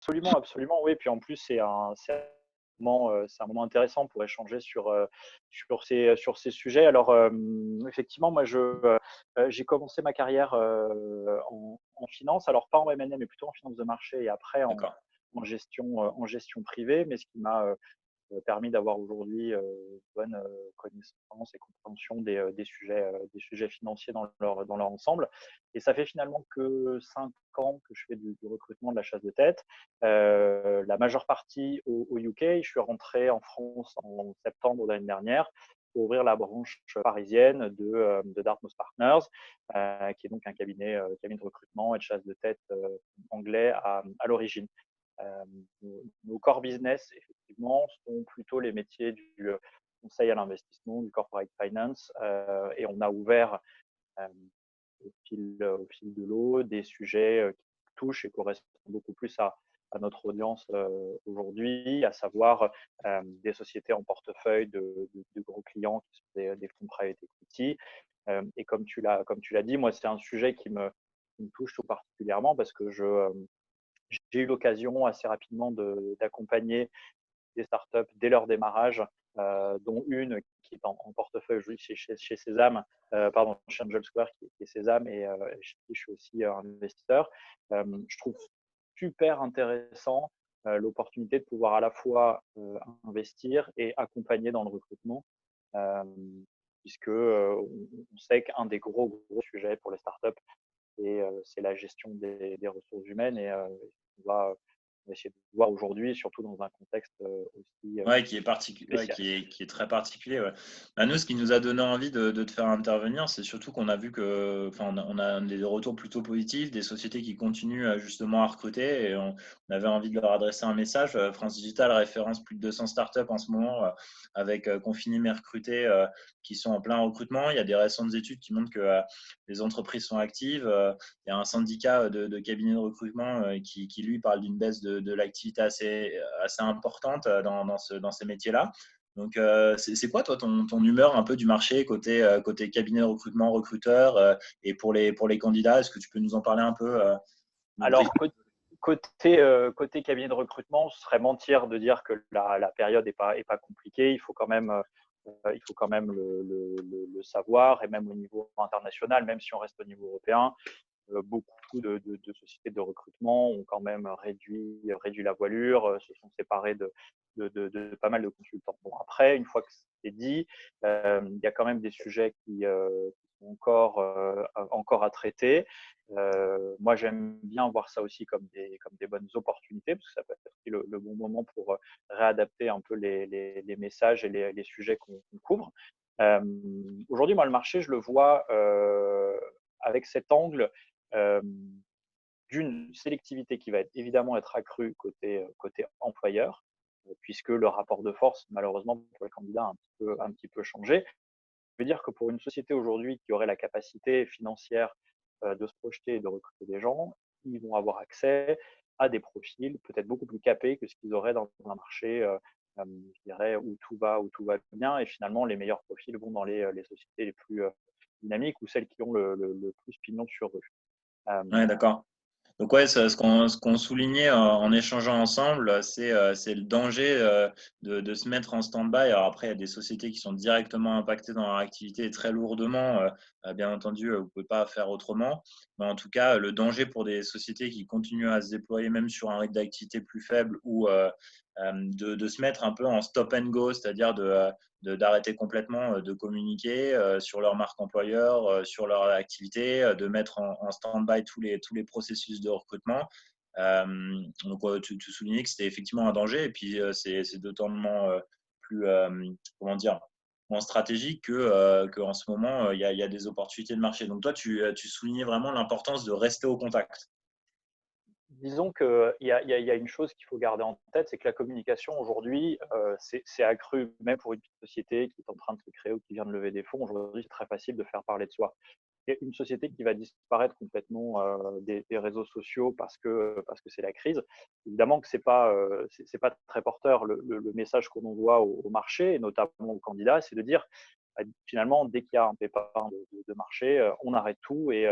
Absolument, absolument, oui. Puis en plus, c'est un moment intéressant pour échanger sur ces sujets. Alors, effectivement, moi, j'ai commencé ma carrière en finance, alors pas en M&A, mais plutôt en finance de marché et après D'accord. en gestion privée, mais ce qui m'a permis d'avoir aujourd'hui bonne connaissance et compréhension des sujets financiers dans leur ensemble. Et ça fait finalement que 5 ans que je fais du recrutement, de la chasse de tête. La majeure partie au UK. Je suis rentré en France en septembre de l'année dernière pour ouvrir la branche parisienne de Dartmouth Partners, qui est donc un cabinet de recrutement et de chasse de tête anglais à l'origine. Euh, nos core business, effectivement, sont plutôt les métiers du conseil à l'investissement, du corporate finance, et on a ouvert euh, au fil de l'eau des sujets qui touchent et correspondent beaucoup plus à notre audience aujourd'hui, à savoir des sociétés en portefeuille de gros clients qui sont des fonds private equity. Et comme tu l'as dit, moi, c'est un sujet qui me touche tout particulièrement parce que j'ai eu l'occasion assez rapidement d'accompagner des startups dès leur démarrage, dont une qui est en portefeuille chez Sésame, pardon, chez Angel Square, qui est Sésame, et chez qui je suis aussi investisseur. Je trouve super intéressant l'opportunité de pouvoir à la fois investir et accompagner dans le recrutement, euh, puisque on sait qu'un des gros sujets pour les startups, c'est la gestion des ressources humaines, et on va essayer de voir aujourd'hui, surtout dans un contexte aussi Ouais, ouais, spécial. qui est très particulier. Ouais. Bah, nous, ce qui nous a donné envie de te faire intervenir, c'est surtout qu'on a vu que, enfin, on a des retours plutôt positifs, des sociétés qui continuent justement à recruter, et on avait envie de leur adresser un message. France Digital référence plus de 200 startups en ce moment, avec Confinim et Recruter, qui sont en plein recrutement. Il y a des récentes études qui montrent que les entreprises sont actives. Il y a un syndicat de cabinets de recrutement qui, lui, parle d'une baisse de l'activité assez importante dans ces métiers-là. Donc, c'est quoi, toi, ton humeur un peu du marché côté cabinet de recrutement, recruteur, et pour les candidats? Est-ce que tu peux nous en parler un peu, nous briefer? Alors, côté cabinet de recrutement, ce serait mentir de dire que la période est pas compliquée. Il faut quand même le savoir, et même au niveau international, même si on reste au niveau européen, beaucoup de sociétés de recrutement ont quand même réduit la voilure, se sont séparés de pas mal de consultants. Bon, après, une fois que c'est dit, il y a quand même des sujets qui sont encore à traiter. Moi, j'aime bien voir ça aussi comme des bonnes opportunités, parce que ça peut être le bon moment pour réadapter un peu les messages et les sujets qu'on couvre. Euh, Aujourd'hui, moi, le marché, je le vois avec cet angle euh, d'une sélectivité qui va évidemment être accrue côté employeur, puisque le rapport de force, malheureusement, pour les candidats, a un petit peu changé. Je veux dire que pour une société aujourd'hui qui aurait la capacité financière de se projeter et de recruter des gens, ils vont avoir accès à des profils peut-être beaucoup plus capés que ce qu'ils auraient dans un marché, je dirais, où tout va bien. Et finalement, les meilleurs profils vont dans les sociétés les plus dynamiques, ou celles qui ont le plus pignon sur eux. Euh, Ouais, d'accord. Donc ouais, ce qu'on soulignait en échangeant ensemble, c'est le danger de se mettre en stand-by. Alors après, il y a des sociétés qui sont directement impactées dans leur activité très lourdement. Bien entendu, vous ne pouvez pas faire autrement. Mais en tout cas, le danger pour des sociétés qui continuent à se déployer même sur un rythme d'activité plus faible, ou de se mettre un peu en stop and go, c'est-à-dire d'arrêter complètement de communiquer sur leur marque employeur, sur leur activité, de mettre en stand-by tous les processus de recrutement. Donc, tu soulignais que c'était effectivement un danger, et puis c'est totalement plus, comment dire, moins stratégique que en ce moment, il y a des opportunités de marché. Donc, toi, tu soulignais vraiment l'importance de rester au contact. Disons qu'il y a une chose qu'il faut garder en tête, c'est que la communication aujourd'hui, c'est accru, même pour une petite société qui est en train de se créer ou qui vient de lever des fonds. Aujourd'hui, c'est très facile de faire parler de soi. Et une société qui va disparaître complètement des réseaux sociaux parce que c'est la crise, évidemment que c'est pas très porteur. Le message qu'on envoie au marché, et notamment aux candidats, c'est de dire finalement, dès qu'il y a un pépin de marché, on arrête tout, et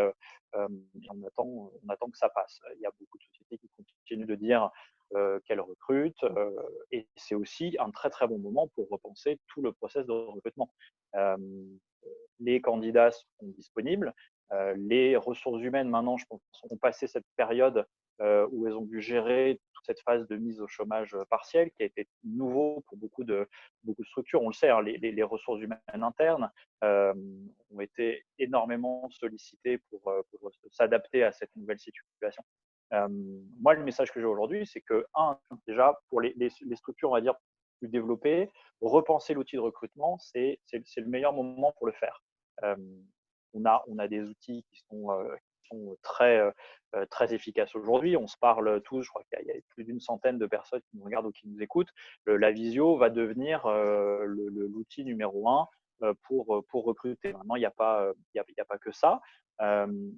on attend que ça passe. Il y a beaucoup de sociétés qui continuent de dire qu'elles recrutent. Et c'est aussi un très très bon moment pour repenser tout le process de recrutement. Euh, les candidats sont disponibles. Les ressources humaines, maintenant, je pense, ont passé cette période où elles ont dû gérer toute cette phase de mise au chômage partiel qui a été nouveau pour beaucoup de structures. On le sait, hein, les ressources humaines internes ont été énormément sollicitées pour s'adapter à cette nouvelle situation. Moi, le message que j'ai aujourd'hui, c'est que, déjà, pour les structures, on va dire, plus développées, repenser l'outil de recrutement, c'est le meilleur moment pour le faire. On a des outils qui sont très efficaces aujourd'hui. On se parle tous, je crois qu'il y a plus d'une centaine de personnes qui nous regardent ou qui nous écoutent. La visio va devenir l'outil numéro un pour recruter. Maintenant, il n'y a pas que ça.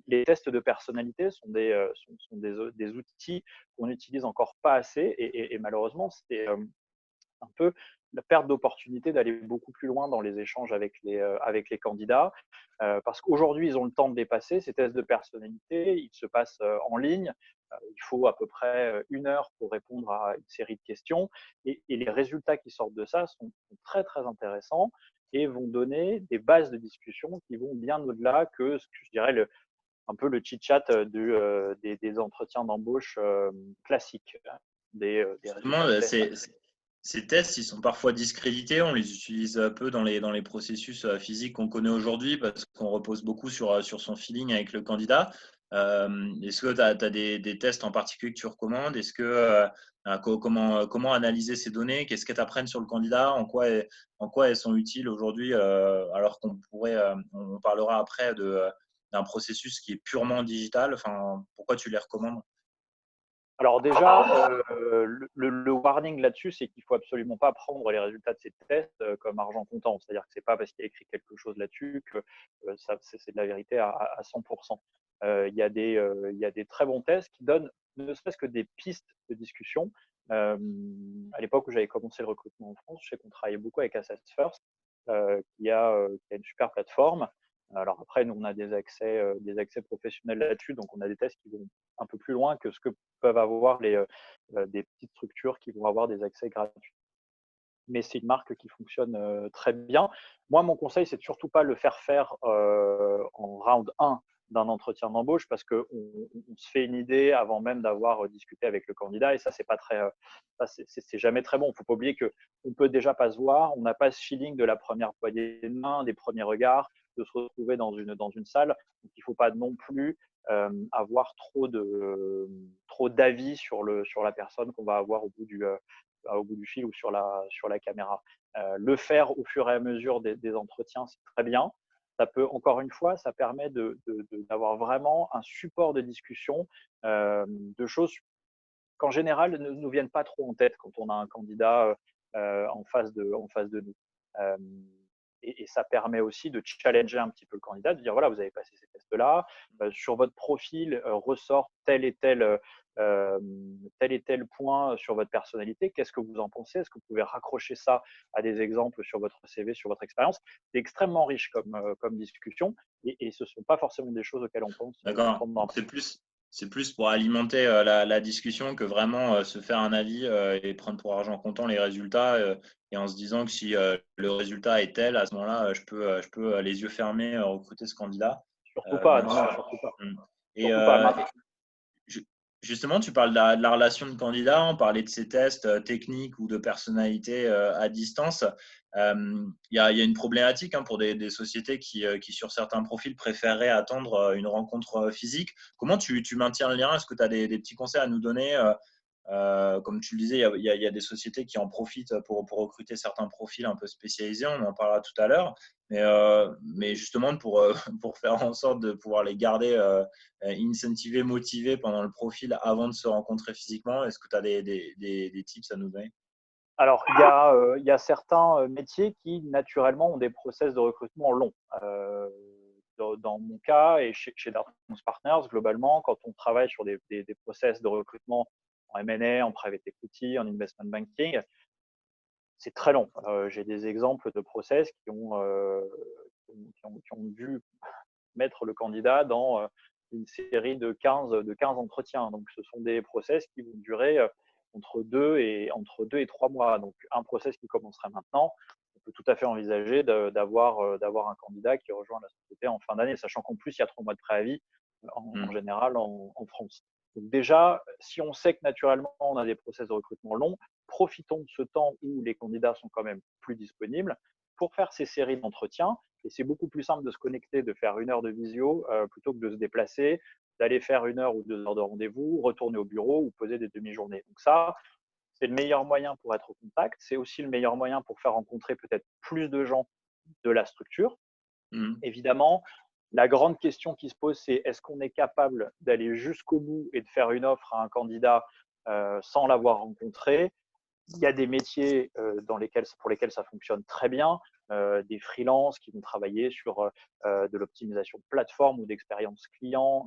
Les tests de personnalité sont des outils qu'on n'utilise encore pas assez et malheureusement, c'est un peu la perte d'opportunité d'aller beaucoup plus loin dans les échanges avec les candidats. Parce qu'aujourd'hui, ils ont le temps de les passer, ces tests de personnalité. Ils se passent en ligne. Il faut à peu près 1 heure pour répondre à une série de questions. Et les résultats qui sortent de ça sont très, très intéressants et vont donner des bases de discussion qui vont bien au-delà que ce que je dirais un peu le chit-chat des entretiens d'embauche classiques, des Justement, résultats de tests. ces tests, ils sont parfois discrédités. On les utilise un peu dans les processus physiques qu'on connaît aujourd'hui parce qu'on repose beaucoup sur son feeling avec le candidat. Est-ce que tu as des tests en particulier que tu recommandes? Est-ce que comment analyser ces données? Qu'est-ce qu'elles t'apprennent sur le candidat? En quoi elles sont utiles aujourd'hui alors on parlera après d'un processus qui est purement digital. Enfin, pourquoi tu les recommandes? Alors déjà, le warning là-dessus, c'est qu'il ne faut absolument pas prendre les résultats de ces tests comme argent comptant. C'est-à-dire que ce n'est pas parce qu'il y a écrit quelque chose là-dessus que c'est de la vérité à 100%. Il y a des très bons tests qui donnent ne serait-ce que des pistes de discussion. À l'époque où j'avais commencé le recrutement en France, je sais qu'on travaillait beaucoup avec Assets First, qui a une super plateforme. Alors après, nous, on a des accès professionnels là-dessus, donc on a des tests qui vont un peu plus loin que ce que peuvent avoir des petites structures qui vont avoir des accès gratuits. Mais c'est une marque qui fonctionne très bien. Moi, mon conseil, c'est de surtout pas le faire en round 1 d'un entretien d'embauche parce qu'on se fait une idée avant même d'avoir discuté avec le candidat et ça, c'est pas très, c'est jamais très bon. Il ne faut pas oublier qu'on peut déjà pas se voir, on n'a pas ce feeling de la première poignée de main, des premiers regards, de se retrouver dans une salle. Donc, il ne faut pas non plus avoir trop d'avis sur la personne qu'on va avoir au bout du fil ou sur la caméra. Le faire au fur et à mesure des entretiens, c'est très bien. Ça peut, encore une fois, ça permet d'avoir vraiment un support de discussion de choses qu'en général ne nous viennent pas trop en tête quand on a un candidat en face de nous. Euh, et ça permet aussi de challenger un petit peu le candidat, de dire voilà, vous avez passé ces tests-là, sur votre profil ressort tel et tel point sur votre personnalité, qu'est-ce que vous en pensez? Est-ce que vous pouvez raccrocher ça à des exemples sur votre CV, sur votre expérience? C'est extrêmement riche comme discussion et ce ne sont pas forcément des choses auxquelles on pense D'accord. pendant un C'est plus pour alimenter la discussion que vraiment se faire un avis et prendre pour argent comptant les résultats et en se disant que si le résultat est tel, à ce moment-là, je peux les yeux fermés recruter ce candidat. surtout pas, Bien non, non, sûr. surtout pas. Mm. Et, Surtout pas. Ju- Justement, tu parles de la relation de candidat, on parlait de ces tests techniques ou de personnalité à distance. Il y a une problématique pour des sociétés qui, sur certains profils, préféreraient attendre une rencontre physique. Comment tu maintiens le lien? Est-ce que tu as des petits conseils à nous donner comme tu le disais, il y a des sociétés qui en profitent pour recruter certains profils un peu spécialisés, on en parlera tout à l'heure, mais justement pour faire en sorte de pouvoir les garder incentivés, motivés pendant le profil avant de se rencontrer physiquement, est-ce que tu as des tips à nous donner? Alors, il y a certains métiers qui, naturellement, ont des process de recrutement longs. Dans mon cas et chez Dartmouth Partners, globalement, quand on travaille sur des process de recrutement en M&A, en private equity, en investment banking, c'est très long. J'ai des exemples de process qui ont dû mettre le candidat dans une série de 15 entretiens. Donc, ce sont des process qui vont durer entre 2 et 3 mois. Donc, un process qui commencerait maintenant, on peut tout à fait envisager d'avoir un candidat qui rejoint la société en fin d'année, sachant qu'en plus, il y a 3 mois de préavis en général en France. Donc déjà, si on sait que naturellement, on a des process de recrutement longs, profitons de ce temps où les candidats sont quand même plus disponibles pour faire ces séries d'entretiens. Et c'est beaucoup plus simple de se connecter, de faire 1 heure de visio plutôt que de se déplacer, d'aller faire 1 heure ou 2 heures de rendez-vous, retourner au bureau ou poser des demi-journées. Donc ça, c'est le meilleur moyen pour être au contact. C'est aussi le meilleur moyen pour faire rencontrer peut-être plus de gens de la structure. Évidemment, la grande question qui se pose, c'est est-ce qu'on est capable d'aller jusqu'au bout et de faire une offre à un candidat sans l'avoir rencontré? Il y a des métiers pour lesquels ça fonctionne très bien, des freelances qui vont travailler sur de l'optimisation de plateforme ou d'expérience client,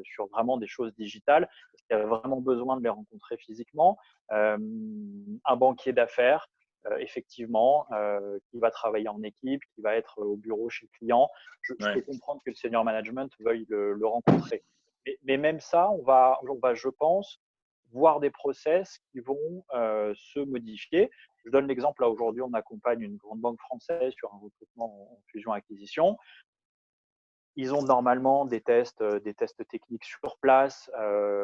sur vraiment des choses digitales. Il y a vraiment besoin de les rencontrer physiquement. Un banquier d'affaires, effectivement, qui va travailler en équipe, qui va être au bureau chez le client. Je peux comprendre que le senior management veuille le rencontrer. Mais même ça, on va, je pense, voir des process qui vont se modifier. Je donne l'exemple, là aujourd'hui, on accompagne une grande banque française sur un recrutement en fusion-acquisition. Ils ont normalement des tests techniques sur place.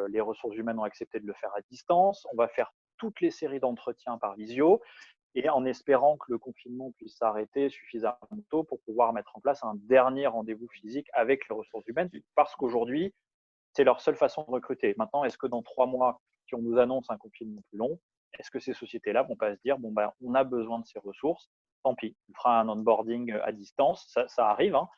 Les ressources humaines ont accepté de le faire à distance. On va faire toutes les séries d'entretiens par visio et en espérant que le confinement puisse s'arrêter suffisamment tôt pour pouvoir mettre en place un dernier rendez-vous physique avec les ressources humaines, parce qu'aujourd'hui, c'est leur seule façon de recruter. Maintenant, est-ce que dans 3 mois, si on nous annonce un confinement plus long, est-ce que ces sociétés-là vont pas se dire, bon, ben, on a besoin de ces ressources, tant pis, on fera un onboarding à distance, ça arrive, hein.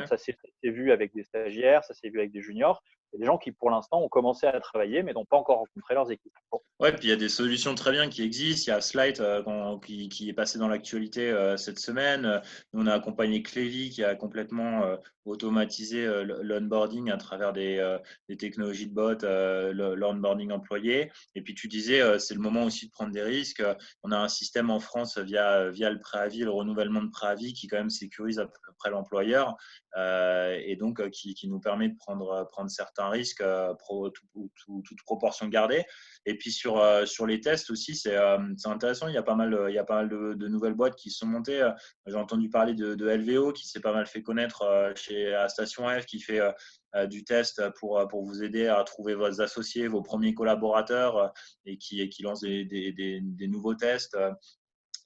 Ça s'est vu avec des stagiaires, ça s'est vu avec des juniors. Il y a des gens qui, pour l'instant, ont commencé à travailler, mais n'ont pas encore rencontré leurs équipes. Bon. Ouais, puis il y a des solutions très bien qui existent. Il y a Slide qui est passé dans l'actualité cette semaine. Nous, on a accompagné Clévy qui a complètement automatisé l'onboarding à travers des technologies de bot, l'onboarding employé. Et puis tu disais, c'est le moment aussi de prendre des risques. On a un système en France via le préavis, le renouvellement de préavis qui quand même sécurise à peu près l'employeur et donc qui nous permet de prendre certains risques, toute proportion gardée. Et puis sur les tests aussi, c'est intéressant. Il y a pas mal de nouvelles boîtes qui se sont montées. J'ai entendu parler de LVO qui s'est pas mal fait connaître chez à Station F, qui fait du test pour vous aider à trouver vos associés, vos premiers collaborateurs et qui lance des nouveaux tests.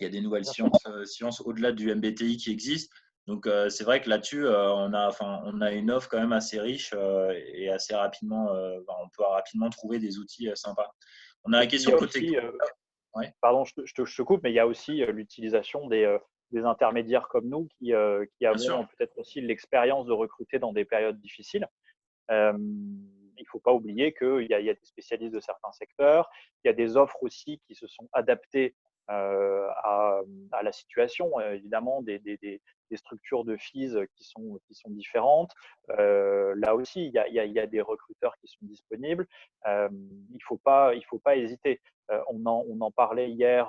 Il y a des nouvelles sciences au-delà du MBTI qui existent. Donc, c'est vrai que là-dessus, on a une offre quand même assez riche et assez rapidement, on peut rapidement trouver des outils sympas. On a la question côté. Pardon, je te coupe, mais il y a aussi l'utilisation des intermédiaires comme nous qui avons peut-être aussi l'expérience de recruter dans des périodes difficiles. Il ne faut pas oublier qu'il y a des spécialistes de certains secteurs, il y a des offres aussi qui se sont adaptées à la situation, évidemment, des structures de fees qui sont différentes. Là aussi, il y a des recruteurs qui sont disponibles. Il faut pas hésiter. On en parlait hier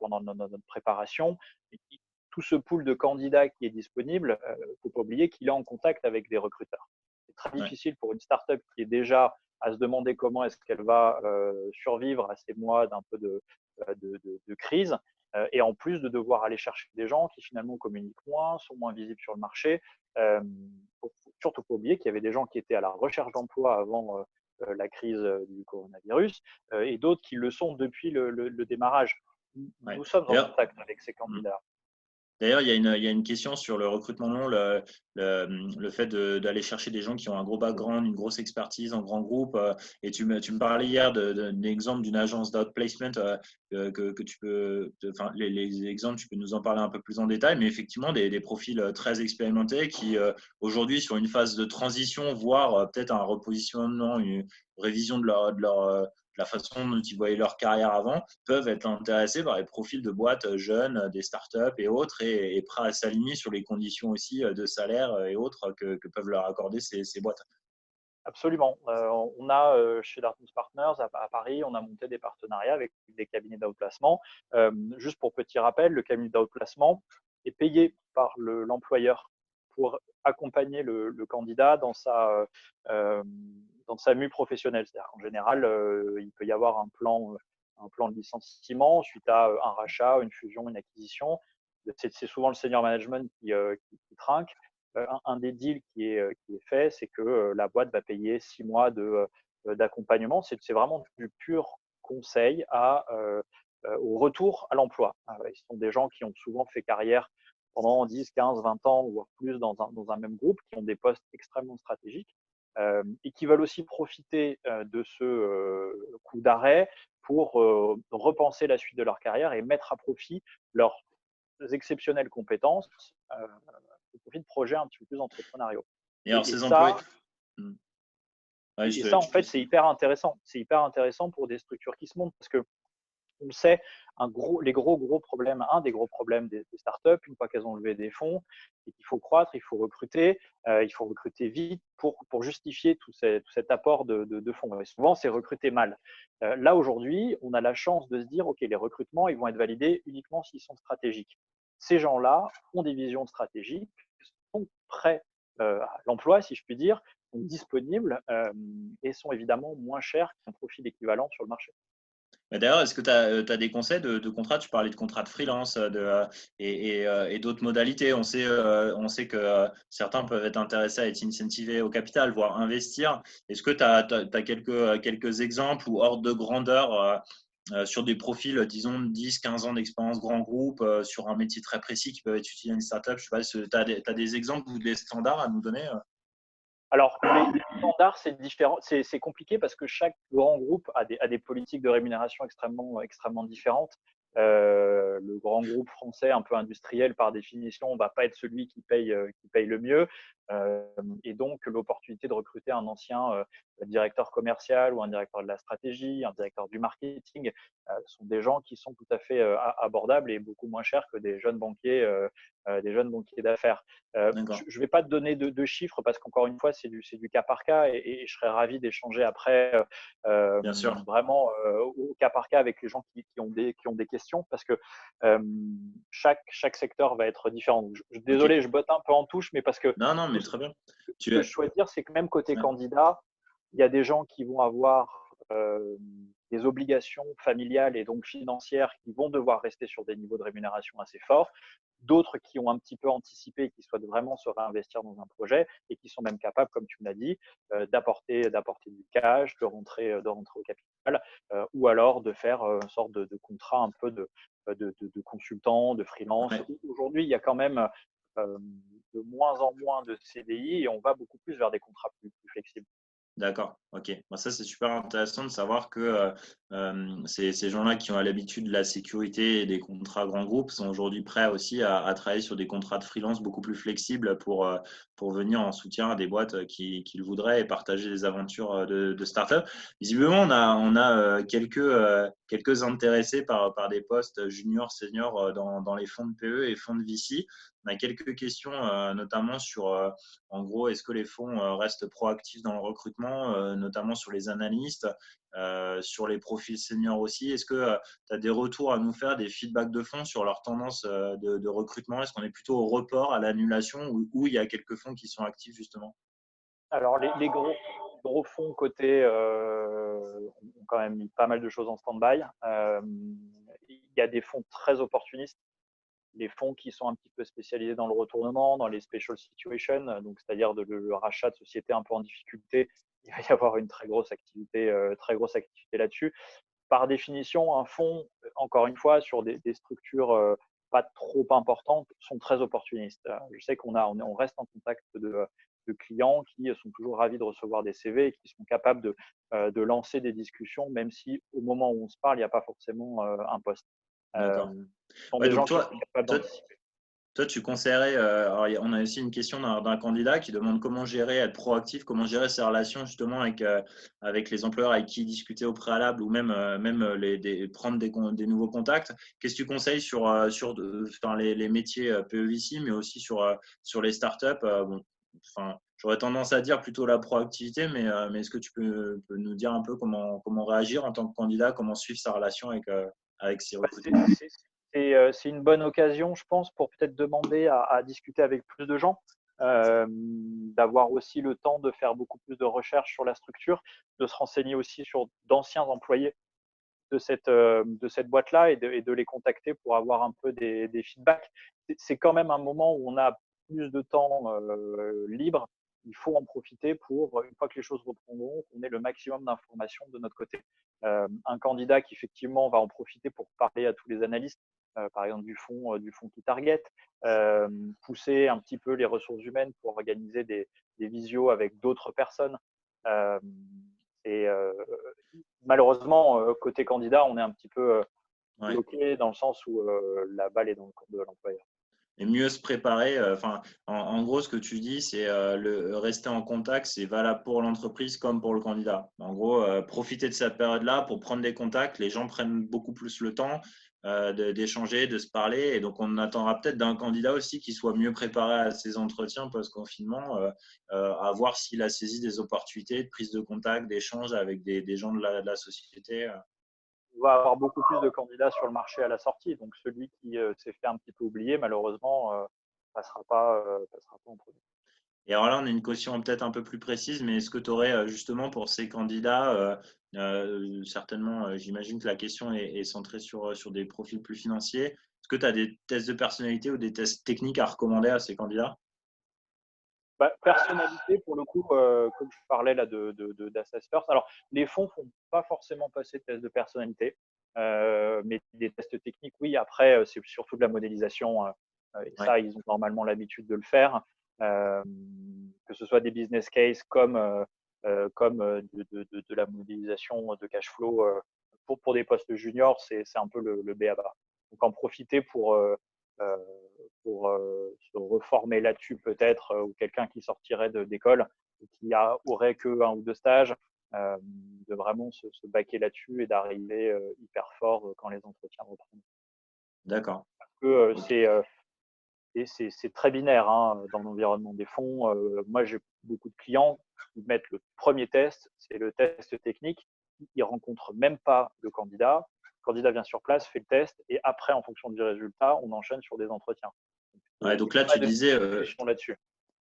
pendant notre préparation. Tout ce pool de candidats qui est disponible, il ne faut pas oublier qu'il est en contact avec des recruteurs. C'est très difficile pour une startup qui est déjà à se demander comment est-ce qu'elle va survivre à ces mois d'un peu de crise, et en plus de devoir aller chercher des gens qui finalement communiquent moins, sont moins visibles sur le marché. Faut surtout pas oublier qu'il y avait des gens qui étaient à la recherche d'emploi avant la crise du coronavirus et d'autres qui le sont depuis le démarrage. Nous sommes en contact avec ces candidats. D'ailleurs, il y a une question sur le recrutement long, le fait d'aller chercher des gens qui ont un gros background, une grosse expertise en grand groupe. Et tu me parlais hier d'un exemple d'une agence d'outplacement que tu peux, les exemples, tu peux nous en parler un peu plus en détail, mais effectivement, des profils très expérimentés qui, aujourd'hui, sur une phase de transition, voire peut-être un repositionnement, une révision de la façon dont ils voyaient leur carrière avant, peuvent être intéressés par les profils de boîtes jeunes, des startups et autres, et prêts à s'aligner sur les conditions aussi de salaire et autres que peuvent leur accorder ces boîtes. Absolument. On a chez Dartmouth Partners à Paris, on a monté des partenariats avec des cabinets d'outplacement. Juste pour petit rappel, le cabinet d'outplacement est payé par l'employeur pour accompagner le candidat dans sa mue professionnelle. C'est-à-dire qu'en général, il peut y avoir un plan de licenciement suite à un rachat, une fusion, une acquisition. C'est souvent le senior management qui trinque. Un des deals qui est fait, c'est que la boîte va payer 6 mois d'accompagnement. C'est vraiment du pur conseil au retour à l'emploi. Ils sont des gens qui ont souvent fait carrière pendant 10, 15, 20 ans, voire plus dans un même groupe, qui ont des postes extrêmement stratégiques et qui veulent aussi profiter de ce coup d'arrêt pour repenser la suite de leur carrière et mettre à profit leurs exceptionnelles compétences au profit de projets un petit peu plus entrepreneuriaux. Et alors, Et ces employés. ça, Ouais, et ça, en tu te fait, c'est hyper intéressant. C'est hyper intéressant pour des structures qui se montent parce que on le sait, un des gros problèmes des startups, une fois qu'elles ont levé des fonds, c'est qu'il faut croître, il faut recruter vite pour justifier tout cet apport de fonds. Et souvent, c'est recruter mal. Là, aujourd'hui, on a la chance de se dire, OK, les recrutements, ils vont être validés uniquement s'ils sont stratégiques. Ces gens-là ont des visions stratégiques, sont prêts à l'emploi, si je puis dire, sont disponibles et sont évidemment moins chers qu'un profil équivalent sur le marché. D'ailleurs, est-ce que tu as des conseils de contrats? Tu parlais de contrats de freelance et d'autres modalités. On sait que certains peuvent être intéressés à être incentivés au capital, voire investir. Est-ce que tu as quelques exemples ou ordres de grandeur sur des profils, disons, 10, 15 ans d'expérience grand groupe, sur un métier très précis qui peuvent être utilisés dans une startup? Je sais pas, tu as des exemples ou des standards à nous donner? Alors, les standards, c'est différent, c'est compliqué parce que chaque grand groupe a des politiques de rémunération extrêmement différentes. Le grand groupe français, un peu industriel par définition, va pas être celui qui paye le mieux. Et donc, l'opportunité de recruter un ancien directeur commercial ou un directeur de la stratégie, un directeur du marketing, sont des gens qui sont tout à fait abordables et beaucoup moins chers que des jeunes banquiers d'affaires. Je D'accord. ne vais pas te donner de chiffres parce qu'encore une fois, c'est du cas par cas et je serais ravi d'échanger après Bien sûr. vraiment au cas par cas avec les gens qui ont des questions parce que chaque secteur va être différent. Donc, OK. désolé, je botte un peu en touche, mais parce que Non, non, mais tout ce très bien. Tu que es. je souhaite dire, c'est que même côté Ouais. candidat, il y a des gens qui vont avoir des obligations familiales et donc financières qui vont devoir rester sur des niveaux de rémunération assez forts, d'autres qui ont un petit peu anticipé et qui souhaitent vraiment se réinvestir dans un projet et qui sont même capables, comme tu me l'as dit, d'apporter du cash, de rentrer au capital ou alors de faire une sorte de contrat un peu de consultant, de freelance. Ouais. Aujourd'hui, il y a quand même de moins en moins de CDI et on va beaucoup plus vers des contrats plus flexibles. D'accord, OK. Bah, ça, c'est super intéressant de savoir que ces gens-là qui ont l'habitude de la sécurité et des contrats grands groupes sont aujourd'hui prêts aussi à travailler sur des contrats de freelance beaucoup plus flexibles pour venir en soutien à des boîtes qui le voudraient et partager des aventures de start-up. Visiblement, on a quelques intéressés par des postes juniors, seniors dans les fonds de PE et fonds de VC. On a quelques questions, notamment sur en gros, est-ce que les fonds restent proactifs dans le recrutement, notamment sur les analystes, sur les profils seniors aussi? Est-ce que tu as des retours à nous faire, des feedbacks de fonds sur leur tendance de recrutement? Est-ce qu'on est plutôt au report, à l'annulation ou il y a quelques fonds qui sont actifs justement? Alors, les gros fonds côté ont quand même mis pas mal de choses en stand-by. Il y a des fonds très opportunistes, les fonds qui sont un petit peu spécialisés dans le retournement, dans les special situations, donc c'est-à-dire le rachat de sociétés un peu en difficulté. Il va y avoir une très grosse activité là-dessus. Par définition, un fonds, encore une fois, sur des structures pas trop importantes, sont très opportunistes. Je sais on reste en contact de clients qui sont toujours ravis de recevoir des CV et qui sont capables de lancer des discussions, même si au moment où on se parle, il n'y a pas forcément un poste. D'accord. Ce sont Ouais, des donc gens qui sont capables toi, d'anticiper. toi, tu conseillerais, alors on a aussi une question d'un candidat qui demande comment gérer, être proactif, comment gérer ses relations justement avec les employeurs avec qui discuter au préalable ou même prendre des nouveaux contacts. Qu'est-ce que tu conseilles sur les métiers PEVC, mais aussi sur les startups? Bon, enfin, j'aurais tendance à dire plutôt la proactivité, mais est-ce que tu peux nous dire un peu comment réagir en tant que candidat, comment suivre sa relation avec ses Bah, recruteurs? c'est une bonne occasion, je pense, pour peut-être demander à discuter avec plus de gens. d'avoir aussi le temps de faire beaucoup plus de recherches sur la structure, de se renseigner aussi sur d'anciens employés de cette boîte-là et de les contacter pour avoir un peu des feedbacks. C'est quand même un moment où on a plus de temps libre. Il faut en profiter pour, une fois que les choses reprendront, qu'on ait le maximum d'informations de notre côté. Un candidat qui effectivement va en profiter pour parler à tous les analystes, par exemple du fonds qui target, pousser un petit peu les ressources humaines pour organiser des visios avec d'autres personnes. Et malheureusement, côté candidat, on est un petit peu Ouais. bloqué dans le sens où la balle est dans le camp de l'employeur. Et mieux se préparer. Enfin, en gros, ce que tu dis, c'est le rester en contact, c'est valable pour l'entreprise comme pour le candidat. En gros, profiter de cette période-là pour prendre des contacts. Les gens prennent beaucoup plus le temps d'échanger, de se parler. Et donc, on attendra peut-être d'un candidat aussi qui soit mieux préparé à ses entretiens post-confinement, à voir s'il a saisi des opportunités de prise de contact, d'échange avec des gens de la société. On va avoir beaucoup plus de candidats sur le marché à la sortie. Donc, celui qui s'est fait un petit peu oublier, malheureusement, passera pas en premier. Et alors là, on a une question peut-être un peu plus précise, mais est-ce que tu aurais justement pour ces candidats, certainement, j'imagine que la question est centrée sur des profils plus financiers. Est-ce que tu as des tests de personnalité ou des tests techniques à recommander à ces candidats? Bah, personnalité, pour le coup, comme je parlais là d'Assess First. Alors, les fonds font pas forcément passer de tests de personnalité, mais des tests techniques, oui. Après, c'est surtout de la modélisation, et Ouais, ça, ils ont normalement l'habitude de le faire. Que ce soit des business cases comme de la modélisation de cash flow pour des postes juniors, c'est un peu le b.a-ba. Donc, en profiter euh, pour se reformer là-dessus peut-être, ou quelqu'un qui sortirait d'école et qui aurait que un ou deux stages, de vraiment se baquer là-dessus et d'arriver hyper fort quand les entretiens reprennent. d'accord. Parce que c'est très binaire hein, dans l'environnement des fonds. Moi, j'ai beaucoup de clients qui mettent le premier test, c'est le test technique. Ils ne rencontrent même pas le candidat. Le candidat vient sur place, fait le test, et après, en fonction du résultat, on enchaîne sur des entretiens. Ouais, Il donc n'y a là, pas de discussion là-dessus.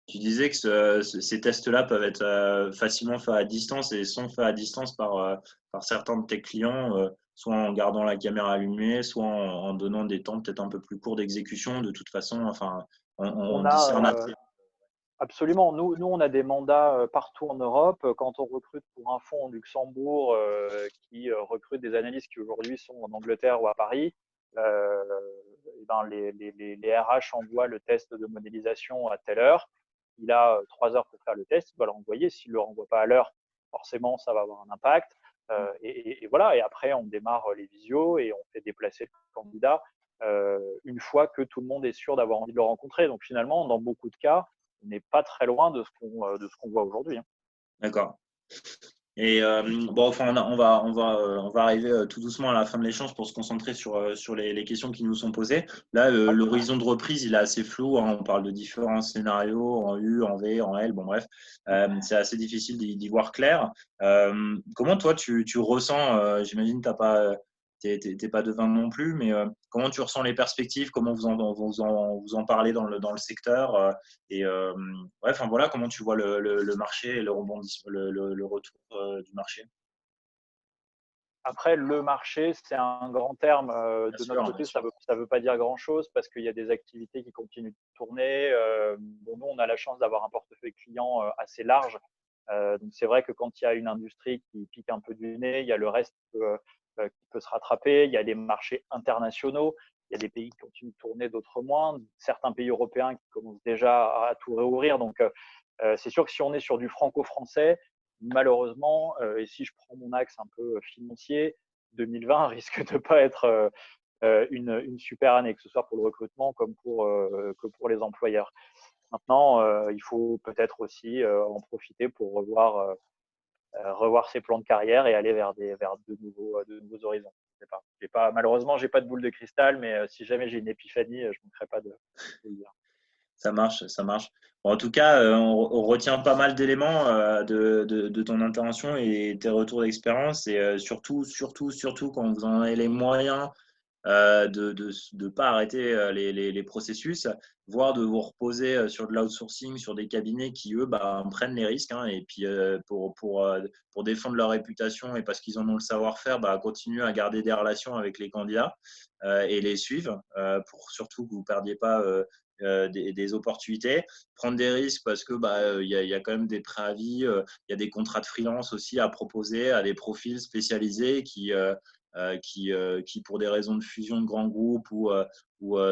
tu disais que ces tests-là peuvent être facilement faits à distance et sont faits à distance par certains de tes clients, soit en gardant la caméra allumée, soit en donnant des temps peut-être un peu plus courts d'exécution. De toute façon, enfin, On on a discerne assez. absolument, nous, on a des mandats partout en Europe. Quand on recrute pour un fonds au Luxembourg qui recrute des analystes qui aujourd'hui sont en Angleterre ou à Paris, et ben les RH envoient le test de modélisation à telle heure. Il a 3 heures pour faire le test, il doit le renvoyer. S'il ne le renvoie pas à l'heure, forcément, ça va avoir un impact. Et voilà, et après, on démarre les visios et on fait déplacer le candidat une fois que tout le monde est sûr d'avoir envie de le rencontrer. Donc finalement, dans beaucoup de cas, on n'est pas très loin de ce qu'on voit aujourd'hui. Hein. D'accord. Et bon, enfin, on va arriver tout doucement à la fin de l'échange pour se concentrer sur les questions qui nous sont posées. Là, Ouais. l'horizon de reprise, il est assez flou. Hein. On parle de différents scénarios en U, en V, en L. Bon, bref, c'est assez difficile d'y voir clair. Comment toi, tu ressens, j'imagine que t'es pas devin non plus, mais comment tu ressens les perspectives? Comment vous en parlez dans le secteur? Et bref, enfin, voilà, comment tu vois le marché et le rebondissement, le retour du marché? Après, le marché, c'est un grand terme. Bien De notre sûr, bien côté, ça sûr. ne veut pas dire grand-chose parce qu'il y a des activités qui continuent de tourner. Bon, nous, on a la chance d'avoir un portefeuille client assez large. Donc, c'est vrai que quand il y a une industrie qui pique un peu du nez, il y a le reste qui peut se rattraper. Il y a des marchés internationaux. Il y a des pays qui continuent de tourner, d'autres moins. Certains pays européens qui commencent déjà à tout réouvrir. Donc, c'est sûr que si on est sur du franco-français, malheureusement, et si je prends mon axe un peu financier, 2020 risque de ne pas être une super année, que ce soit pour le recrutement comme que pour les employeurs. Maintenant, il faut peut-être aussi en profiter pour revoir ses plans de carrière et aller vers de nouveaux horizons. Je sais pas. Malheureusement, j'ai pas de boule de cristal, mais si jamais j'ai une épiphanie, je ne manquerai pas de le dire. Ça marche, ça marche. Bon, en tout cas, on retient pas mal d'éléments de ton intervention et tes retours d'expérience. Et surtout quand vous en avez les moyens, de pas arrêter les processus, voire de vous reposer sur de l'outsourcing, sur des cabinets qui, eux, prennent les risques, hein, et puis pour défendre leur réputation et parce qu'ils en ont le savoir-faire, continuent à garder des relations avec les candidats et les suivre pour surtout que vous ne perdiez pas des opportunités, prendre des risques parce que y a quand même des préavis, il y a des contrats de freelance aussi à proposer à des profils spécialisés qui pour des raisons de fusion de grands groupes ou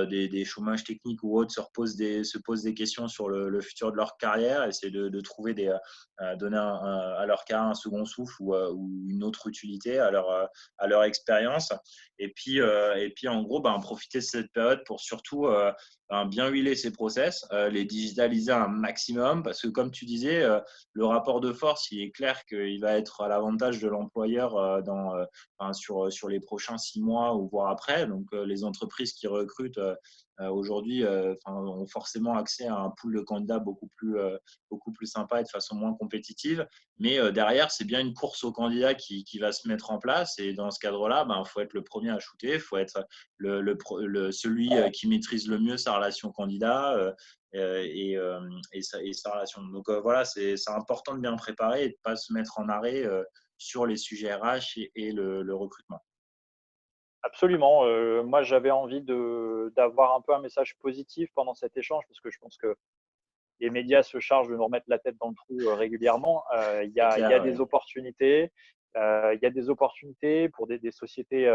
des chômages techniques ou autres, se posent des questions sur le futur de leur carrière, essayer de trouver donner à leur carrière un second souffle ou une autre utilité à leur expérience. Et puis en gros, profiter de cette période pour surtout bien huiler ses process, les digitaliser un maximum, parce que comme tu disais, le rapport de force, il est clair qu'il va être à l'avantage de l'employeur sur les prochains 6 mois ou voire après. Donc, les entreprises qui recrutent aujourd'hui ont forcément accès à un pool de candidats beaucoup plus sympa et de façon moins compétitive. Mais derrière, c'est bien une course aux candidats qui va se mettre en place. Et dans ce cadre-là, il faut être le premier à shooter, il faut être celui qui maîtrise le mieux sa relation candidat et sa relation. Donc voilà, c'est important de bien préparer et de ne pas se mettre en arrêt sur les sujets RH et le recrutement. Absolument. Moi, j'avais envie d'avoir un peu un message positif pendant cet échange parce que je pense que les médias se chargent de nous remettre la tête dans le trou régulièrement. C'est Il y a clair, des ouais. opportunités. Il y a des opportunités pour des sociétés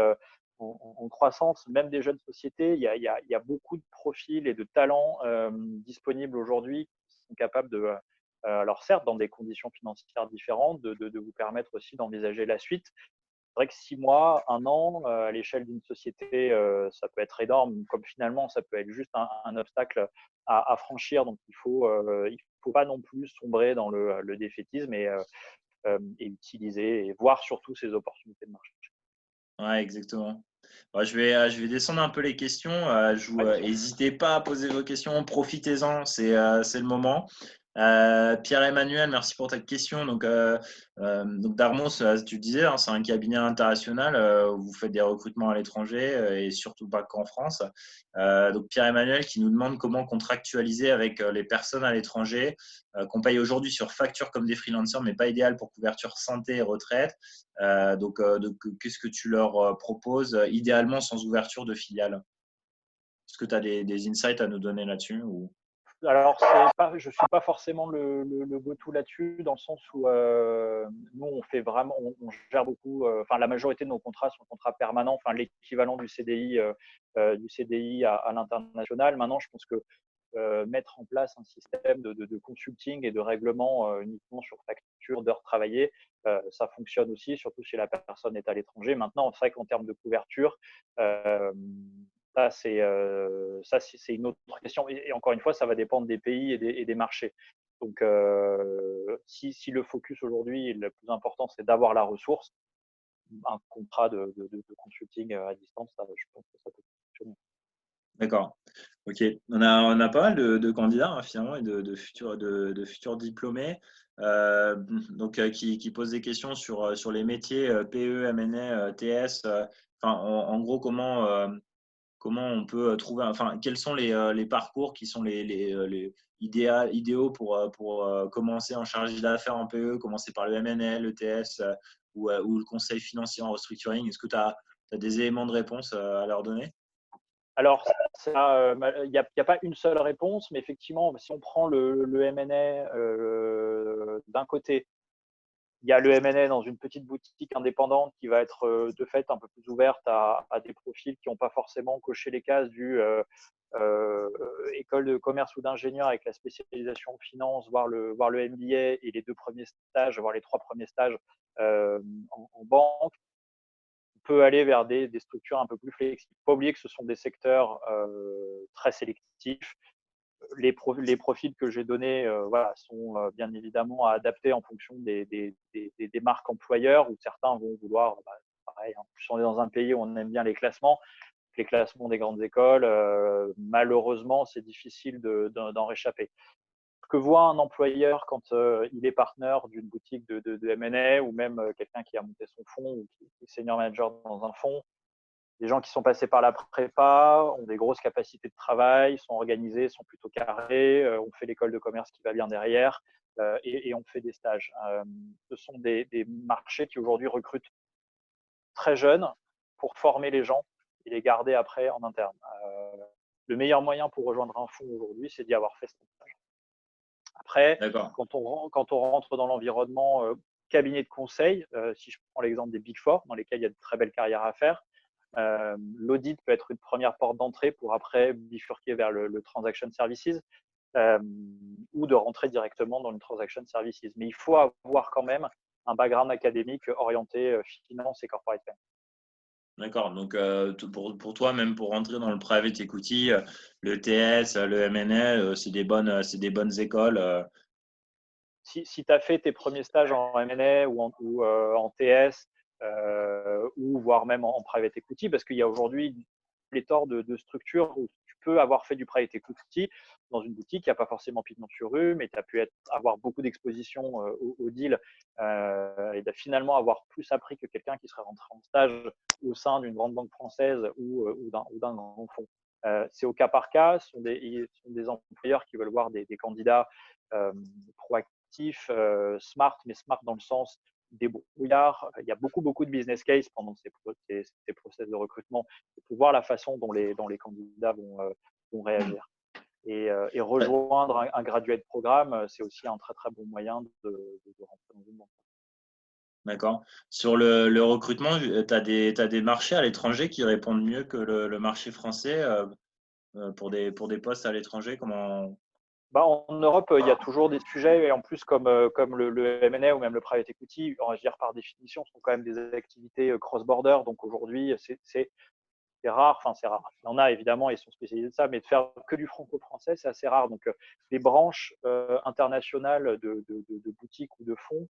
en croissance, même des jeunes sociétés. Il y a beaucoup de profils et de talents disponibles aujourd'hui qui sont capables alors certes, dans des conditions financières différentes, de vous permettre aussi d'envisager la suite. C'est vrai que 6 mois, 1 an, à l'échelle d'une société, ça peut être énorme, comme finalement ça peut être juste un obstacle à franchir. Donc il faut pas non plus sombrer dans le défaitisme et utiliser et voir surtout ces opportunités de marché. Ouais, exactement. Bon, je vais descendre un peu les questions. Ouais, bien sûr. N'hésitez pas à poser vos questions, profitez-en, c'est le moment. Pierre-Emmanuel, merci pour ta question. Donc Darmos, tu disais, hein, c'est un cabinet international, où vous faites des recrutements à l'étranger et surtout pas qu'en France. Donc Pierre-Emmanuel qui nous demande comment contractualiser avec les personnes à l'étranger qu'on paye aujourd'hui sur facture comme des freelancers, mais pas idéal pour couverture santé et retraite. Qu'est-ce que tu leur proposes, idéalement sans ouverture de filiale? Est-ce que tu as des insights à nous donner là-dessus ou... Alors, je ne suis pas forcément le go-to là-dessus, dans le sens où nous, on fait vraiment, on gère beaucoup, enfin, la majorité de nos contrats sont contrats permanents, enfin, l'équivalent du CDI à l'international. Maintenant, je pense que mettre en place un système de consulting et de règlement uniquement sur facture d'heures travaillées, ça fonctionne aussi, surtout si la personne est à l'étranger. Maintenant, c'est vrai qu'en termes de couverture, euh, c'est une autre question. Et encore une fois, ça va dépendre des pays et des marchés. Donc, si le focus aujourd'hui, le plus important, c'est d'avoir la ressource, un contrat de consulting à distance, je pense que ça peut fonctionner. D'accord. Ok. On a pas mal de candidats, hein, finalement, et de futurs diplômés, qui posent des questions sur les métiers PE, M&A, TS. En gros, comment on peut trouver, enfin, quels sont les parcours qui sont les idéaux pour commencer en charge d'affaires en PE, commencer par le M&A, le TS ou le conseil financier en restructuring. Est-ce que tu as des éléments de réponse à leur donner? Alors, il n'y a pas une seule réponse, mais effectivement, si on prend le M&A d'un côté, il y a le M&A dans une petite boutique indépendante qui va être de fait un peu plus ouverte à des profils qui n'ont pas forcément coché les cases du école de commerce ou d'ingénieur avec la spécialisation en finance, voir le MBA et les 2 premiers stages, voire les 3 premiers stages en banque. On peut aller vers des structures un peu plus flexibles. Il ne faut pas oublier que ce sont des secteurs très sélectifs. Les profils que j'ai donnés voilà, sont bien évidemment à adapter en fonction des marques employeurs, où certains vont vouloir, pareil, en plus on est dans un pays où on aime bien les classements des grandes écoles, malheureusement c'est difficile d'en réchapper. Ce que voit un employeur quand il est partenaire d'une boutique de M&A ou même quelqu'un qui a monté son fonds ou qui est senior manager dans un fonds, Les gens qui sont passés par la prépa ont des grosses capacités de travail, sont organisés, sont plutôt carrés, on fait l'école de commerce qui va bien derrière et on fait des stages. Ce sont des marchés qui aujourd'hui recrutent très jeunes pour former les gens et les garder après en interne. Le meilleur moyen pour rejoindre un fonds aujourd'hui, c'est d'y avoir fait son stage. Après, D'accord. quand on rentre dans l'environnement cabinet de conseil, si je prends l'exemple des Big Four, dans lesquels il y a de très belles carrières à faire, l'audit peut être une première porte d'entrée pour après bifurquer vers le transaction services ou de rentrer directement dans le transaction services. Mais il faut avoir quand même un background académique orienté finance et corporate finance. D'accord. Donc, pour toi, même pour rentrer dans le private equity, le TS, le M&A, c'est des bonnes écoles. Si tu as fait tes premiers stages en M&A ou en TS, ou voire même en private equity, parce qu'il y a aujourd'hui pléthore de structures où tu peux avoir fait du private equity dans une boutique, il n'y a pas forcément pignon sur rue, mais tu as pu avoir beaucoup d'exposition au deal et finalement avoir plus appris que quelqu'un qui serait rentré en stage au sein d'une grande banque française ou d'un grand fonds. C'est au cas par cas, ce sont des employeurs qui veulent voir des candidats proactifs, smart, mais smart dans le sens débrouillard. Il y a beaucoup de business case pendant ces process de recrutement pour voir la façon dont les candidats vont réagir. Et rejoindre un graduate programme, c'est aussi un très très bon moyen de rentrer dans une banque. D'accord. Sur le recrutement, tu as des marchés à l'étranger qui répondent mieux que le marché français pour des postes à l'étranger. Comment… En Europe, il y a toujours des sujets, et en plus, comme le M&A ou même le private equity, on va dire par définition, sont quand même des activités cross-border. Donc aujourd'hui, c'est rare, enfin c'est rare. Il y en a évidemment, ils sont spécialisés de ça, mais de faire que du franco-français, c'est assez rare. Donc les branches internationales de boutiques ou de fonds,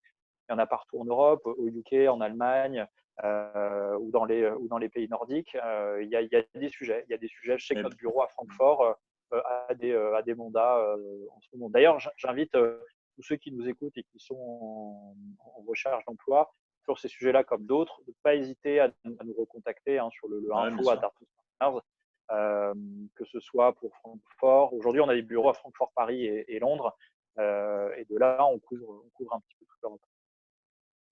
il y en a partout en Europe, au UK, en Allemagne ou dans les pays nordiques. Il y a des sujets. Il y a des sujets. Je sais que notre bureau à Francfort a des mandats en ce moment. D'ailleurs, j'invite tous ceux qui nous écoutent et qui sont en recherche d'emploi sur ces sujets-là comme d'autres, de ne pas hésiter à nous recontacter sur le Ouais, bien info à sûr. Dartmouth Partners, que ce soit pour Francfort. Aujourd'hui, on a des bureaux à Francfort, Paris et Londres. Et de là, on couvre un petit peu toute l'Europe.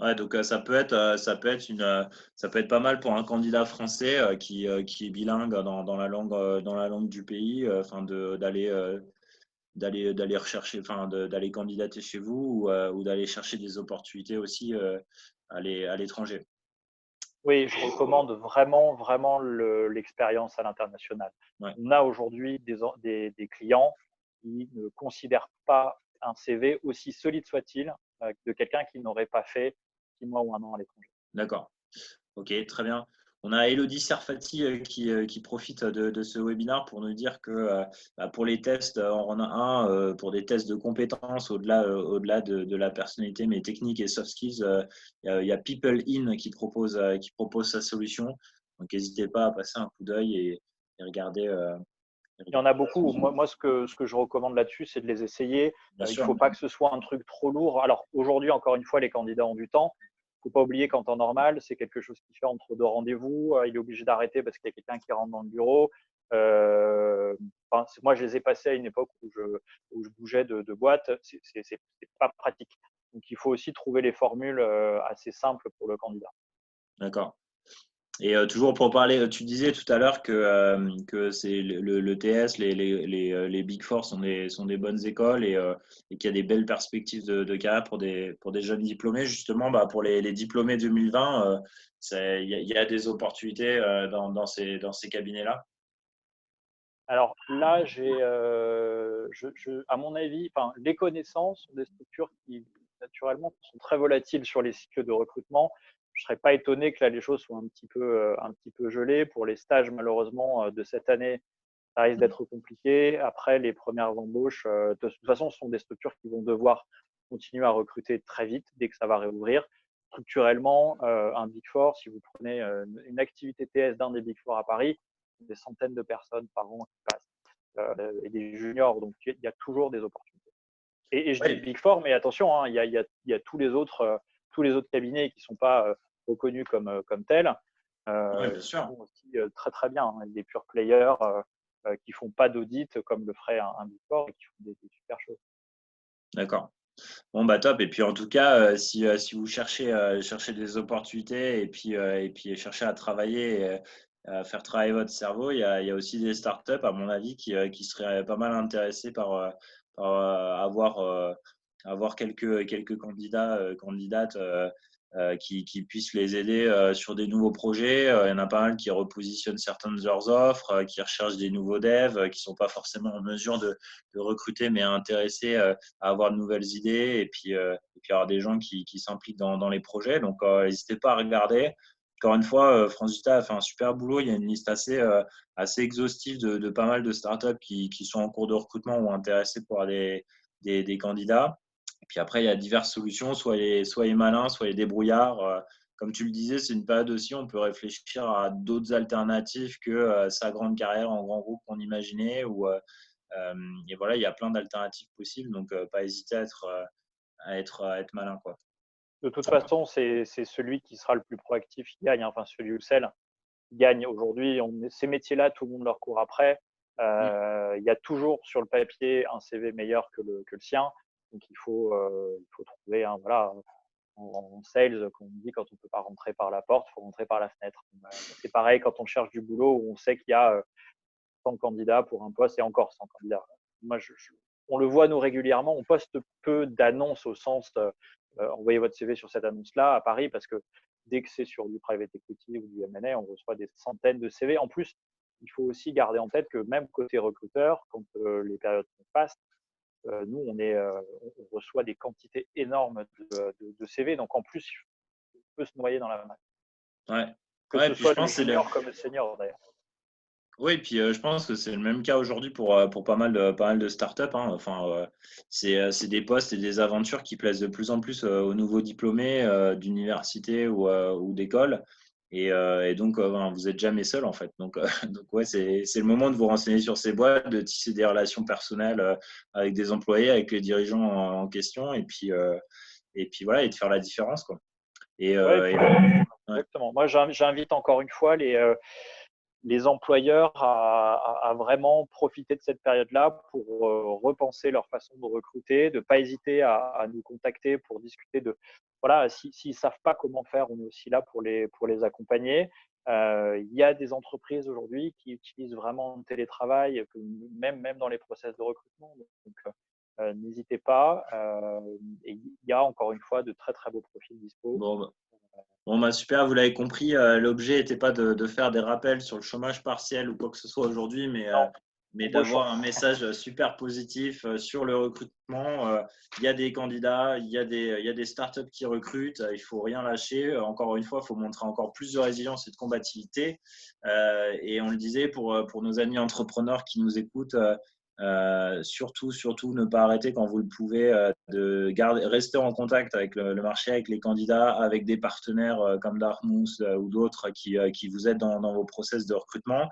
Ouais, donc ça peut être pas mal pour un candidat français qui est bilingue dans la langue du pays, enfin d'aller rechercher, enfin d'aller candidater chez vous ou d'aller chercher des opportunités aussi à l'étranger. Oui, je recommande vraiment, vraiment l'expérience à l'international. Ouais. On a aujourd'hui des clients qui ne considèrent pas un CV, aussi solide soit-il, de quelqu'un qui n'aurait pas fait 6 mois ou un an à l'étranger. D'accord. Ok, très bien. On a Elodie Serfati qui profite de ce webinaire pour nous dire que pour les tests, on en a un pour des tests de compétences au-delà de la personnalité, mais technique et soft skills. Il y a People In qui propose sa solution. Donc, n'hésitez pas à passer un coup d'œil et regarder. Il y en a beaucoup. Moi ce que je recommande là-dessus, c'est de les essayer. Bien Il ne sûr. faut pas que ce soit un truc trop lourd. Alors aujourd'hui, encore une fois, les candidats ont du temps. Il ne faut pas oublier qu'en temps normal, c'est quelque chose qui fait entre deux rendez-vous. Il est obligé d'arrêter parce qu'il y a quelqu'un qui rentre dans le bureau. Moi, je les ai passés à une époque où je bougeais de boîte. C'est pas pratique. Donc, il faut aussi trouver les formules assez simples pour le candidat. D'accord. Et toujours pour parler, tu disais tout à l'heure que c'est le TS, les Big Four sont des bonnes écoles et qu'il y a des belles perspectives de carrière pour des jeunes diplômés. Justement, bah, pour les diplômés 2020, il y a des opportunités dans ces cabinets-là. Alors là, à mon avis, les connaissances sont des structures qui, naturellement, sont très volatiles sur les cycles de recrutement. Je ne serais pas étonné que là, les choses soient un petit peu gelées. Pour les stages, malheureusement, de cette année, ça risque d'être compliqué. Après, les premières embauches, de toute façon, ce sont des structures qui vont devoir continuer à recruter très vite dès que ça va réouvrir. Structurellement, un Big Four, si vous prenez une activité TS d'un des Big Four à Paris, des centaines de personnes par an qui passent et des juniors, donc il y a toujours des opportunités. Et je dis Oui, Big Four, mais attention, il y a tous les autres cabinets qui ne sont pas reconnus comme tels, Ouais, bien qui sûr. font aussi très très bien, hein, des pure players qui font pas d'audit comme le ferait un Big Four et qui font des super choses. D'accord. Bon, bah top. Et puis en tout cas, si vous cherchez des opportunités et puis cherchez à travailler, à faire travailler votre cerveau, il y a aussi des startups, à mon avis, qui seraient pas mal intéressés par avoir quelques candidats, candidates qui puissent les aider sur des nouveaux projets. Il y en a pas mal qui repositionnent certaines de leurs offres, qui recherchent des nouveaux devs, qui sont pas forcément en mesure de recruter, mais intéressés à avoir de nouvelles idées et puis avoir des gens qui s'impliquent dans les projets. Donc, n'hésitez pas à regarder. Encore une fois, France Vita a fait un super boulot. Il y a une liste assez exhaustive de pas mal de startups qui sont en cours de recrutement ou intéressés pour avoir des candidats. Et puis après, il y a diverses solutions. Soyez malins, soyez débrouillards. Comme tu le disais, c'est une période aussi, on peut réfléchir à d'autres alternatives que sa grande carrière en grand groupe qu'on imaginait et voilà, il y a plein d'alternatives possibles, donc pas hésiter à être malin, quoi. De toute façon, c'est celui qui sera le plus proactif qui gagne, hein. Enfin celui ou celle qui gagne aujourd'hui. Ces métiers-là, tout le monde leur court après. Mm. Il y a toujours sur le papier un CV meilleur que le sien. Donc il faut trouver, hein, voilà, en sales, comme on dit, quand on ne peut pas rentrer par la porte, il faut rentrer par la fenêtre. C'est pareil quand on cherche du boulot où on sait qu'il y a 100 candidats pour un poste et encore 100 candidats. Moi, on le voit nous régulièrement, on poste peu d'annonces au sens envoyez votre CV sur cette annonce-là à Paris parce que dès que c'est sur du private equity ou du M&A, on reçoit des centaines de CV. En plus, il faut aussi garder en tête que même côté recruteur, quand les périodes sont fastes, nous, on reçoit des quantités énormes de CV. Donc en plus, on peut se noyer dans la masse, Ouais. que Ouais, ce puis je soit le pense que c'est le... junior comme le senior d'ailleurs. Oui, puis je pense que c'est le même cas aujourd'hui pour pas mal de startups, hein. Enfin, c'est des postes et des aventures qui plaisent de plus en plus aux nouveaux diplômés d'université ou d'école. Et donc, ben, vous n'êtes jamais seul, en fait. Donc, donc ouais, c'est le moment de vous renseigner sur ces boîtes, de tisser des relations personnelles avec des employés, avec les dirigeants en question, et puis voilà, et de faire la différence, quoi. Et, Ouais, euh, et ouais, exactement. Moi, j'invite encore une fois les employeurs à vraiment profiter de cette période-là pour repenser leur façon de recruter, de ne pas hésiter à nous contacter pour discuter de, voilà, s'ils ne savent pas comment faire, on est aussi là pour les accompagner. Il y a des entreprises aujourd'hui qui utilisent vraiment le télétravail, même dans les process de recrutement. Donc, n'hésitez pas. Et il y a encore une fois de très très beaux profils dispo. bon, bah, Bon, bah super, vous l'avez compris. L'objet n'était pas de faire des rappels sur le chômage partiel ou quoi que ce soit aujourd'hui, Non, mais embauchons. d'avoir un message super positif sur le recrutement. Il y a des candidats, il y a des startups qui recrutent. Il ne faut rien lâcher. Encore une fois, il faut montrer encore plus de résilience et de combativité. Et on le disait pour nos amis entrepreneurs qui nous écoutent, surtout, ne pas arrêter quand vous le pouvez, de rester en contact avec le marché, avec les candidats, avec des partenaires comme Dartmouth ou d'autres qui vous aident dans vos process de recrutement.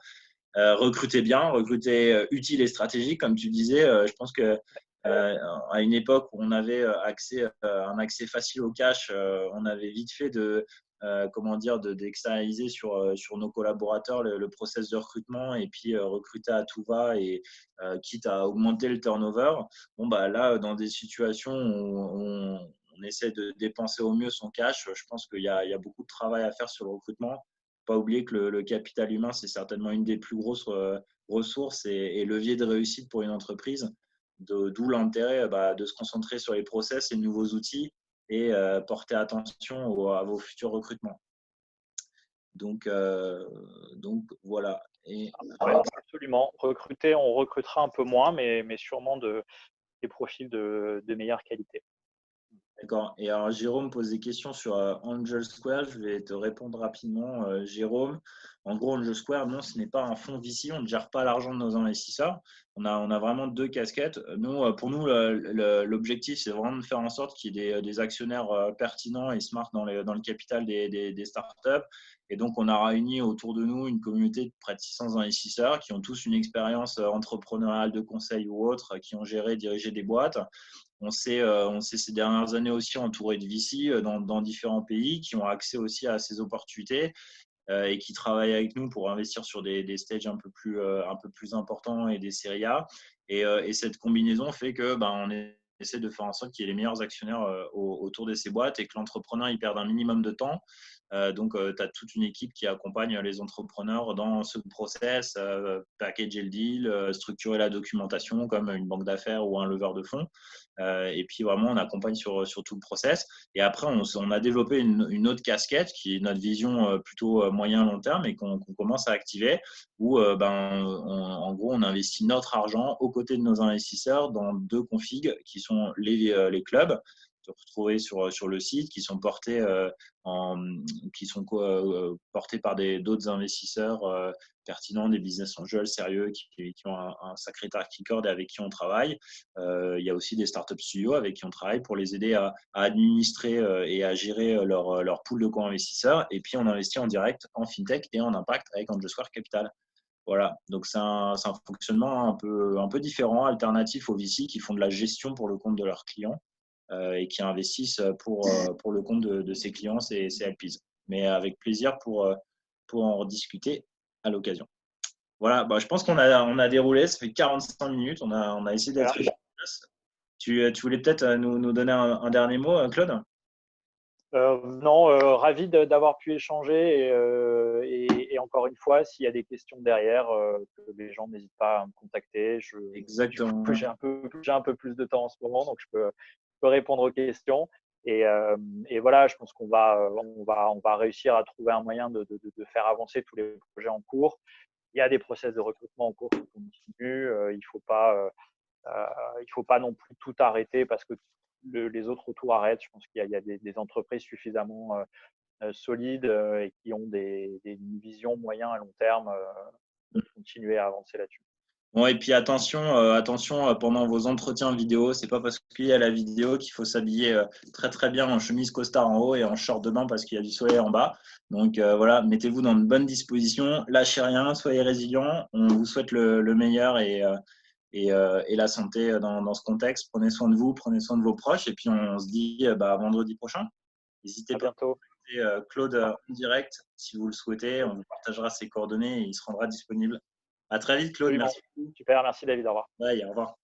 Recrutez bien, recrutez utile et stratégique, comme tu disais. Je pense que à une époque où on avait un accès facile au cash, on avait vite fait d'externaliser sur nos collaborateurs le process de recrutement et puis recruter à tout va et quitte à augmenter le turnover. Bon, bah là, dans des situations où on essaie de dépenser au mieux son cash, je pense qu'il y a beaucoup de travail à faire sur le recrutement. Pas oublier que le capital humain, c'est certainement une des plus grosses ressources et leviers de réussite pour une entreprise. D'où l'intérêt de se concentrer sur les process et nouveaux outils et porter attention à vos futurs recrutements. Donc voilà. Et Ouais, absolument. Recruter, on recrutera un peu moins, mais sûrement des profils de meilleure qualité. d'accord. Et alors, Jérôme pose des questions sur Angel Square. Je vais te répondre rapidement, Jérôme. En gros, Angel Square, non, ce n'est pas un fonds VC. On ne gère pas l'argent de nos investisseurs. On a vraiment deux casquettes. Pour nous, l'objectif, c'est vraiment de faire en sorte qu'il y ait des actionnaires pertinents et smart dans le capital des startups. Et donc, on a réuni autour de nous une communauté de près de 600 investisseurs qui ont tous une expérience entrepreneuriale de conseil ou autre, qui ont géré, dirigé des boîtes. On s'est ces dernières années aussi entouré de VC dans différents pays qui ont accès aussi à ces opportunités. et qui travaillent avec nous pour investir sur des stages un peu plus importants et des séries A. Et cette combinaison fait que on essaie de faire en sorte qu'il y ait les meilleurs actionnaires autour de ces boîtes et que l'entrepreneur il perde un minimum de temps. Donc, tu as toute une équipe qui accompagne les entrepreneurs dans ce process, packager le deal, structurer la documentation comme une banque d'affaires ou un leveur de fonds. Et puis, vraiment, on accompagne sur tout le process. Et après, on a développé une autre casquette qui est notre vision plutôt moyen-long terme et qu'on commence à activer, où en gros, on investit notre argent aux côtés de nos investisseurs dans 2 configs qui sont les clubs retrouvés sur le site, qui sont portés portés par d'autres investisseurs pertinents, des business angels sérieux qui ont un sacré track record et avec qui on travaille. Il y a aussi des startup studios avec qui on travaille pour les aider à administrer et à gérer leur pool de co-investisseurs. Et puis, on investit en direct en fintech et en impact avec Angel Square Capital. Voilà, donc c'est un fonctionnement un peu différent, alternatif aux VC qui font de la gestion pour le compte de leurs clients et qui investissent pour le compte de ses clients, ces LPs. Mais avec plaisir pour en rediscuter à l'occasion. Voilà, je pense qu'on a déroulé, ça fait 45 minutes, on a essayé d'être efficace. Tu voulais peut-être nous donner un dernier mot, Claude? Non, ravi d'avoir pu échanger et encore une fois, s'il y a des questions derrière, que les gens n'hésitent pas à me contacter. Exactement. J'ai un peu plus de temps en ce moment, donc je peux répondre aux questions. Et voilà, je pense qu'on va réussir à trouver un moyen de faire avancer tous les projets en cours. Il y a des process de recrutement en cours qui continuent. Il faut pas non plus tout arrêter parce que les autres autour arrêtent. Je pense qu'il y a des entreprises suffisamment solides et qui ont des visions moyen à long terme de continuer à avancer là-dessus. Bon, et puis attention, pendant vos entretiens vidéo, c'est pas parce qu'il y a la vidéo qu'il faut s'habiller très très bien en chemise costard en haut et en short de bain parce qu'il y a du soleil en bas. Donc voilà, mettez-vous dans de bonnes dispositions, lâchez rien, soyez résilients. On vous souhaite le meilleur et la santé dans ce contexte. Prenez soin de vous, prenez soin de vos proches et puis on se dit vendredi prochain. N'hésitez pas à contacter Claude en direct si vous le souhaitez. On vous partagera ses coordonnées et il se rendra disponible. À très vite, Claude. Oui, Merci. super, merci David. Au revoir. Bye, au revoir.